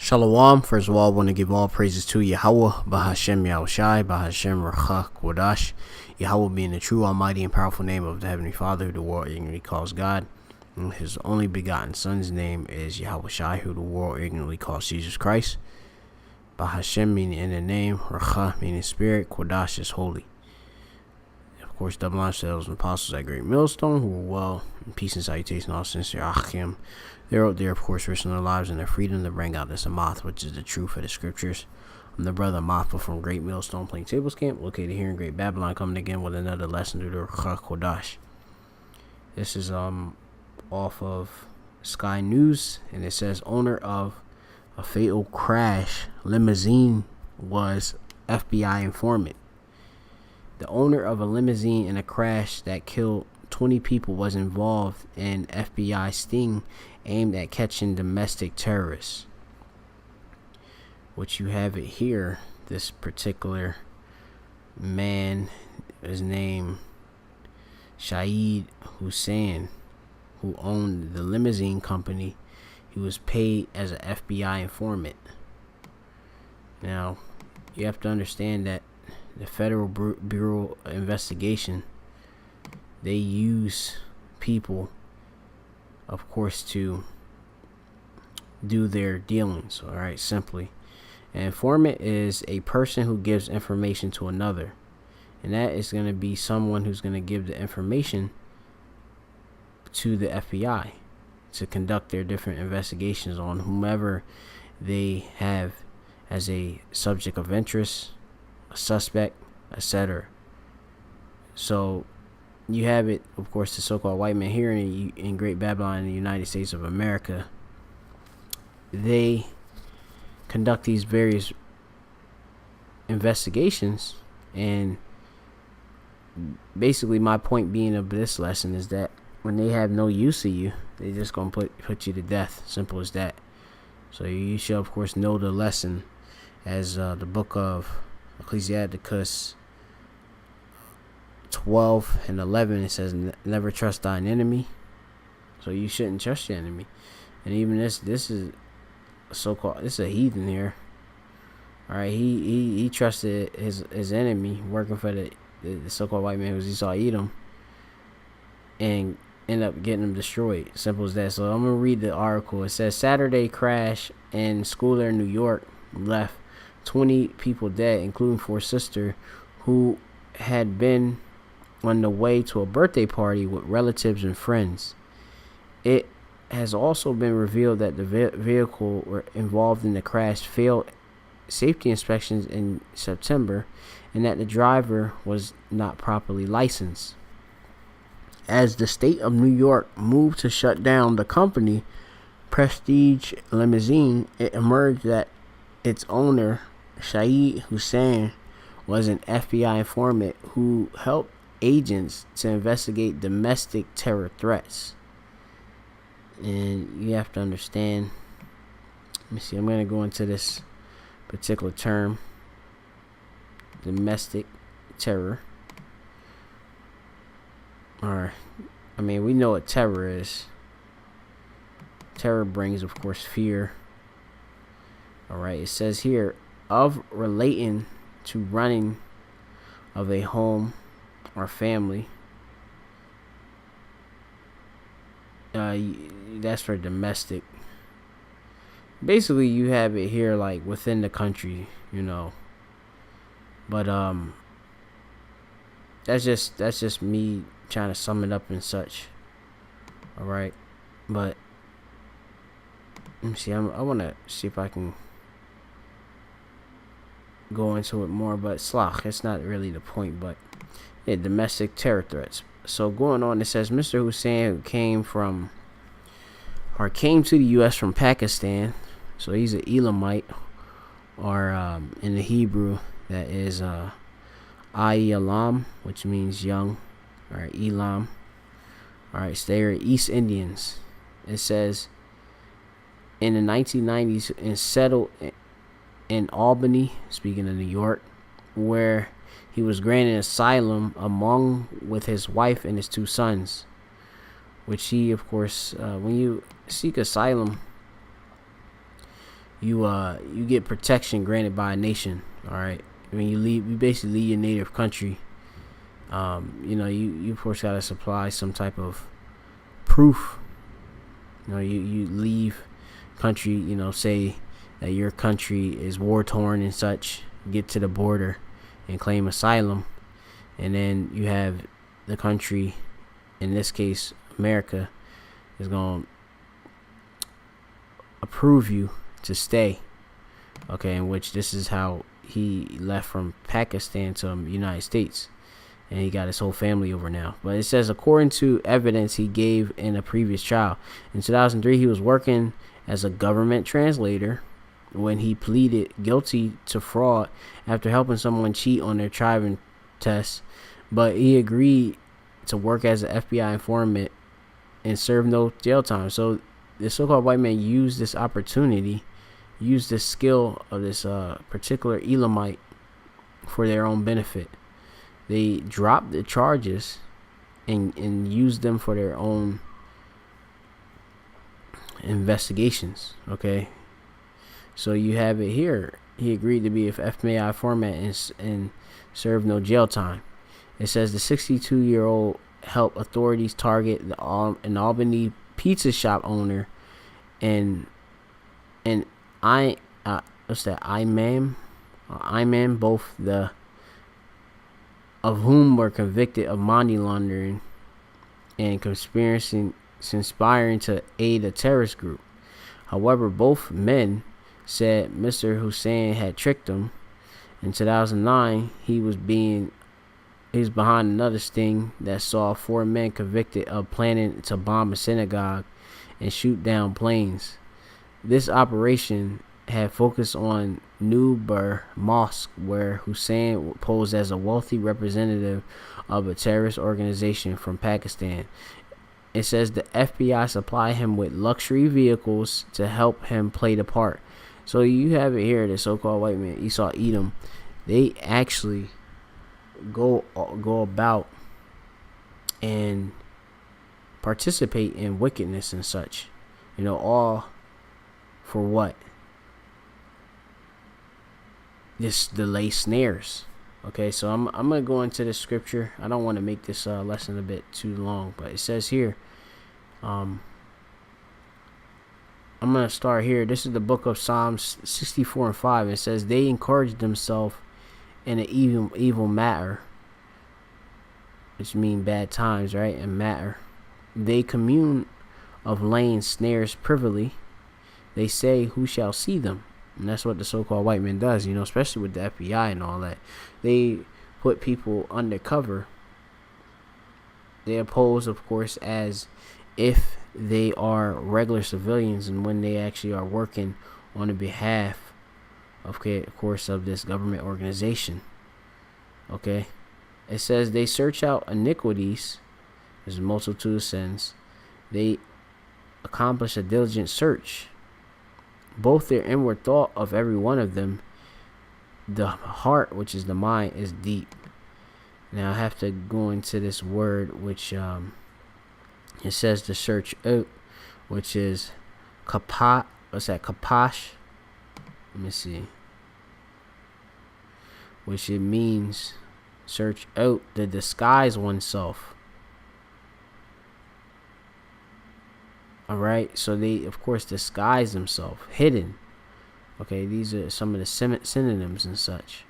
Shalom. First of all, I want to give all praises to Yahweh, Bahashem Yahushai, Bahashem Racha Kodash. Yahweh being the true, almighty, and powerful name of the Heavenly Father, who the world ignorantly calls God. And his only begotten Son's name is Yahushai, who the world ignorantly calls Jesus Christ. Bahashem meaning in the name, Racha meaning spirit, Kodash is holy. Of course, double honors to those apostles at Great Millstone who were well, and peace and salutation all sincere Achim. They're out there, of course, risking their lives and their freedom to bring out this Amath, which is the truth of the scriptures. I'm the brother Amath from Great Millstone Plain Tables Camp, located here in Great Babylon, coming again with another lesson through the Ruach Kodash. This is off of Sky News, and it says owner of a fatal crash limousine was FBI informant. The owner of a limousine in a crash that killed 20 people was involved in FBI sting aimed at catching domestic terrorists. Which you have it here. This particular man is named Shahid Hussein, who owned the limousine company. He was paid as an FBI informant. Now, you have to understand that the Federal Bureau of Investigation, they use people, of course, to do their dealings. All right, simply. An informant is a person who gives information to another, and that is going to be someone who's going to give the information to the FBI to conduct their different investigations on whomever they have as a subject of interest, a suspect, etc. So you have it, of course, the so-called white man here in Great Babylon in the United States of America. They conduct these various investigations, and basically my point being of this lesson is that when they have no use of you, they're just going to put you to death. Simple as that. So you should, of course, know the lesson as the book of Ecclesiasticus 12 and 11, it says, never trust thine enemy. So you shouldn't trust your enemy. And even this is so-called, this is a heathen here. All right, he trusted his enemy, working for the so-called white man, who Esau Edom, and end up getting him destroyed. Simple as that. So I'm gonna read the article. It says Saturday crash in school there in New York left 20 people dead, including 4 sisters who had been on the way to a birthday party with relatives and friends. It has also been revealed that the vehicle involved in the crash failed safety inspections in September, and that the driver was not properly licensed. As the state of New York moved to shut down the company, Prestige Limousine, it emerged that its owner, Shahid Hussein, was an FBI informant who helped agents to investigate domestic terror threats. And you have to understand, let me see, I'm going to go into this particular term, domestic terror. Or, I mean, we know what terror is. Terror brings, of course, fear. Alright, it says here, of relating to running of a home or family. That's for domestic. Basically, you have it here like within the country, you know. But that's just me trying to sum it up and such. All right, but let me see. I want to see if I can go into it more, but slach, it's not really the point. But yeah, domestic terror threats. So going on, it says Mr. Hussein came to the U.S. from Pakistan. So he's an Elamite, or in the Hebrew that is Elam, which means young, or Elam. All right, so they are East Indians. It says in the 1990s and settled in Albany, speaking of New York, where he was granted asylum among with his wife and his 2 sons, which he, of course, when you seek asylum, you get protection granted by a nation. All right, when you leave, you basically leave your native country. You of course gotta supply some type of proof. You leave country. Say that your country is war torn and such. Get to the border and claim asylum, and then you have the country, in this case America, is going to approve you to stay. Okay, in which this is how he left from Pakistan to the United States, and he got his whole family over now. But it says, according to evidence he gave in a previous trial, in 2003 he was working as a government translator when he pleaded guilty to fraud after helping someone cheat on their driving test. But he agreed to work as an FBI informant and serve no jail time. So the so-called white man used this opportunity, used this skill of this particular Elamite for their own benefit. They dropped the charges and used them for their own investigations. Okay, so you have it here. He agreed to be an FBI informant and serve no jail time. It says the 62-year-old helped authorities target an Albany pizza shop owner and Imam, both of whom were convicted of money laundering and conspiring to aid a terrorist group. However, both men said Mr. Hussein had tricked them. In 2009, he was behind another sting that saw 4 men convicted of planning to bomb a synagogue and shoot down planes. This operation had focused on Newbur Mosque, where Hussein posed as a wealthy representative of a terrorist organization from Pakistan. It says the FBI supplied him with luxury vehicles to help him play the part. So you have it here, the so-called white man, Esau Edom. They actually go about and participate in wickedness and such. All for what? This delay snares. Okay, so I'm gonna go into the scripture. I don't want to make this lesson a bit too long, but it says here, I'm gonna start here. This is the book of Psalms 64 and 5. It says they encouraged themselves in an evil matter, which mean bad times, right? And matter. They commune of laying snares privily. They say, who shall see them? And that's what the so-called white man does, especially with the FBI and all that. They put people undercover. They oppose, of course, as if they are regular civilians, and when they actually are working on the behalf of course, of this government organization. Okay, it says they search out iniquities. There's a multitude of sins. They accomplish a diligent search. Both their inward thought of every one of them, the heart, which is the mind, is deep. Now I have to go into this word, which it says to search out, which is kapat. What's that? Kapash. Let me see. Which it means search out, to disguise oneself. Alright, so they of course disguise themselves, hidden. Okay, these are some of the synonyms and such.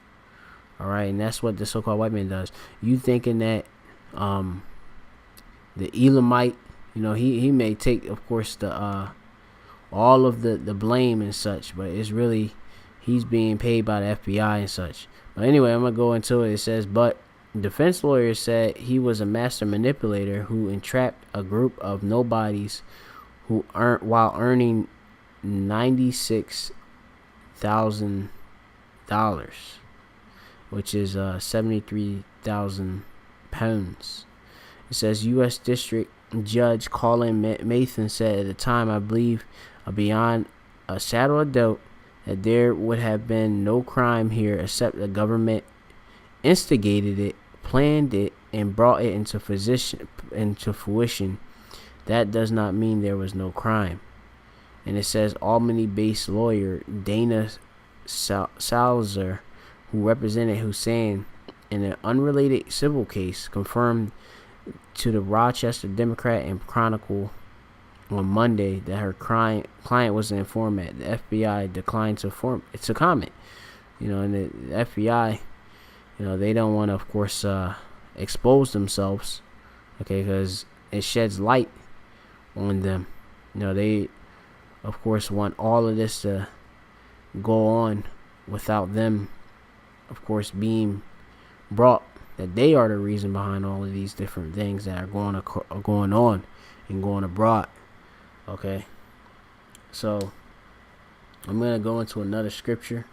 Alright, and that's what the so-called white man does. You thinking that the Elamite, he may take, of course, the all of the blame and such, but it's really he's being paid by the FBI and such. But anyway, I'm gonna go into it. It says, but defense lawyers said he was a master manipulator who entrapped a group of nobodies while earning $96,000, which is 73,000 pounds. It says U.S. District Judge Colin Mathan said at the time, I believe beyond a shadow of doubt that there would have been no crime here except the government instigated it, planned it, and brought it into fruition. That does not mean there was no crime. And it says Albany-based lawyer Dana Salzer, who represented Hussein in an unrelated civil case, confirmed to the Rochester Democrat and Chronicle on Monday that her client was an informant. The FBI declined to comment. And the FBI, they don't want to, of course, expose themselves, okay, because it sheds light on them. They, of course, want all of this to go on without them, of course, being brought that they are the reason behind all of these different things that are going on and going abroad. Okay, so I'm gonna go into another scripture,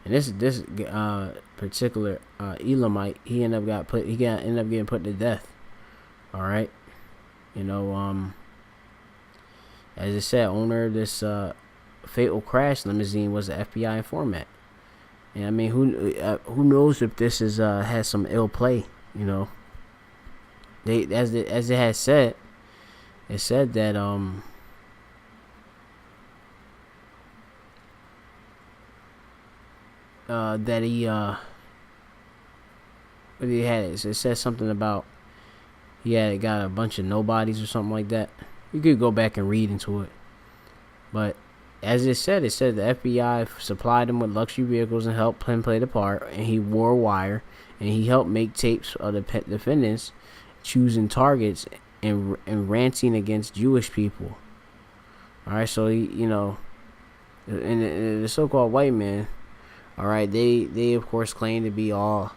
and this particular Elamite, he ended up getting put to death. All right, as it said, owner of this fatal crash limousine was an FBI informant. And I mean, who knows if this has some ill play? They as it has said, it said that that he what he had. It says something about he had got a bunch of nobodies or something like that. You could go back and read into it, but as it said the FBI supplied him with luxury vehicles and helped him play the part, and he wore a wire, and he helped make tapes of the defendants choosing targets and ranting against Jewish people. All right, so he, and the so-called white man, all right, they of course claim to be all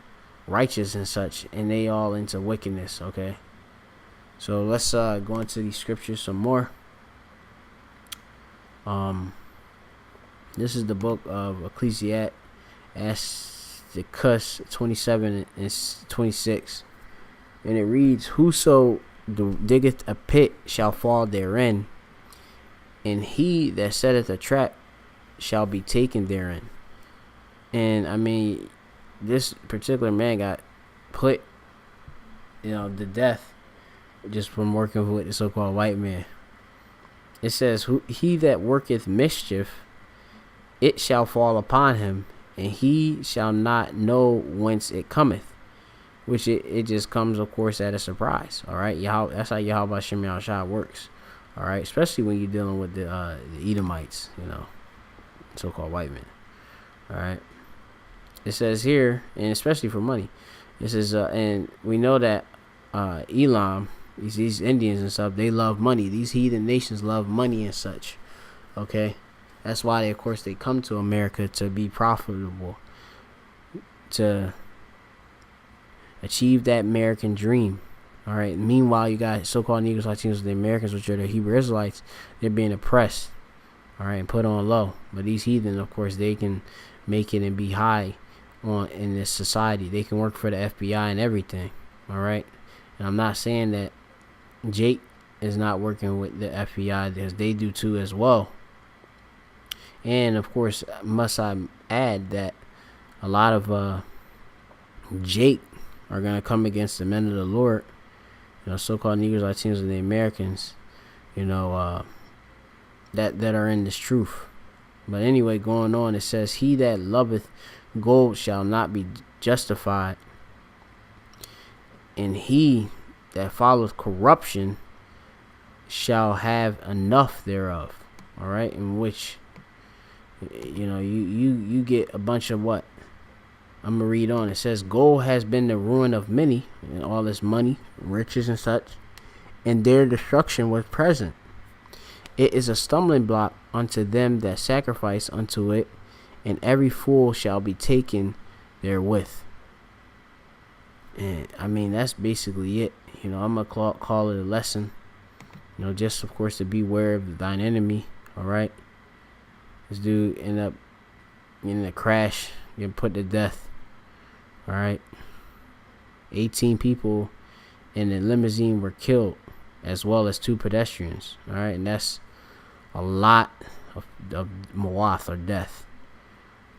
righteous and such, and they all into wickedness. Okay, so let's go into these scriptures some more. This is the book of Ecclesiasticus 27 and 26, and it reads, "Whoso diggeth a pit shall fall therein, and he that setteth a trap shall be taken therein." And I mean, this particular man got put, to death just from working with the so-called white man. It says, "He that worketh mischief, it shall fall upon him, and he shall not know whence it cometh," which it just comes, of course, at a surprise. All right, that's how Yahweh Shem Yahushua works. All right, especially when you're dealing with the Edomites, so-called white men. All right, it says here, and especially for money, it says, and we know that Elam, these Indians and stuff, they love money. These heathen nations love money and such. Okay, that's why they come to America to be profitable, to achieve that American dream. All right. Meanwhile, you got so-called Negroes, Latinos, the Americans, which are the Hebrew Israelites. They're being oppressed, all right, and put on low. But these heathen, of course, they can make it and be high in this society. They can work for the FBI and everything. All right. And I'm not saying that Jake is not working with the FBI, because they do too as well. And of course, must I add that a lot of Jake are gonna come against the men of the Lord, so-called Negroes, Latinos, and the Americans, that are in this truth. But anyway, going on, it says, "He that loveth gold shall not be justified, and he that followeth corruption shall have enough thereof." All right, in which you get a bunch of what? I'm gonna read on. It says, "Gold has been the ruin of many, and all this money, riches, and such, and their destruction was present. It is a stumbling block unto them that sacrifice unto it, and every fool shall be taken therewith." And I mean, that's basically it. I'm gonna call it a lesson. Just of course to beware of thine enemy. All right. This dude ended up in a crash, getting put to death. All right. 18 people in the limousine were killed, as well as 2 pedestrians. All right, and that's a lot of Moath, or death.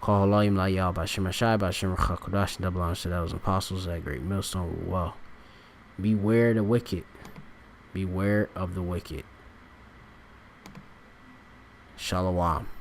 Call Elohim La Yah Bashem Ashai Bashem Chakodash, double honor to those apostles, that great millstone rule well. Beware the wicked. Beware of the wicked. Shalom.